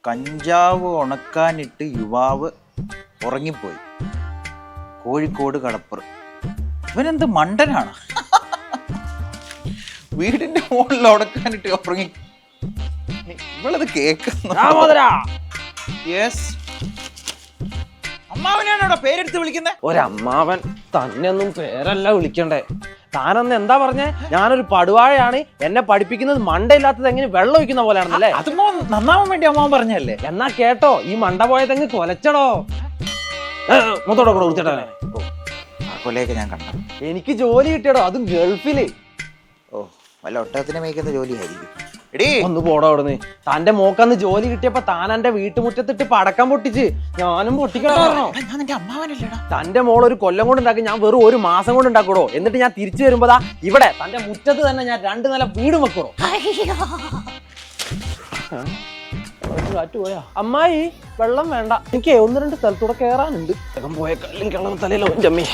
കഞ്ചാവ് ഉണക്കാനിട്ട് യുവാവ് ഉറങ്ങിപ്പോയി. കോഴിക്കോട് കടപ്പുറം. ഇവനെന്ത് മണ്ടനാണ്? വീടിന്റെ മുകളിൽ ഉണക്കാനിട്ട് ഉറങ്ങി. ഇവളത് കേൾക്കുന്നു. അമ്മാവനാണോ പേരെടുത്ത് വിളിക്കുന്നത്? ഒരമ്മാവൻ തന്നെ ഒന്നും പേരല്ല വിളിക്കണ്ടേ. താനന്ന് എന്താ പറഞ്ഞേ? ഞാനൊരു പടുവാഴയാണ്, എന്നെ പഠിപ്പിക്കുന്നത് മണ്ടയില്ലാത്തത് എങ്ങനെ വെള്ളം ഒഴിക്കുന്ന പോലെയാണെന്നല്ലേ? അത് നന്നാവാൻ വേണ്ടി അമ്മാവൻ പറഞ്ഞല്ലേ? എന്നാ കേട്ടോ, ഈ മണ്ട പോയതെങ്ങ് കൊലച്ചടോ. മൊത്തോടെ കൂടെ കുടിച്ചേട്ടാ. ആ കൊലയൊക്കെ ഞാൻ കണ്ടു. എനിക്ക് ജോലി കിട്ടിയടോ, അതും ഗൾഫില്. ഓ, വല്ല ഒട്ടകത്തിനെ മേയ്ക്കുന്ന ജോലിയായിരിക്കും. എടീ ഒന്ന് പോടോ അവിടുന്ന്. തന്റെ മോക്കന്ന് ജോലി കിട്ടിയപ്പോ താൻ എന്റെ വീട്ടുമുറ്റത്തിട്ട് പടക്കം പൊട്ടിച്ച് ഞാനും പൊട്ടിക്കണോ? തന്റെ മോൾ ഒരു കൊല്ലം കൊണ്ട് ഉണ്ടാക്കി, ഞാൻ വെറും ഒരു മാസം കൊണ്ട് ഉണ്ടാക്കൂടോ. എന്നിട്ട് ഞാൻ തിരിച്ചു വരുമ്പോതാ ഇവിടെ തന്റെ മുറ്റത്ത് തന്നെ ഞാൻ 2 നില വീട് വെക്കണോ. പോയാ അമ്മായി വെള്ളം വേണ്ട, എനിക്ക് 1-2 സ്ഥലത്തൂടെ കേറാനുണ്ട്. വേഗം പോയേക്കാളും കിളവ് തലയിലോ. എൻ്റെ അമ്മേ.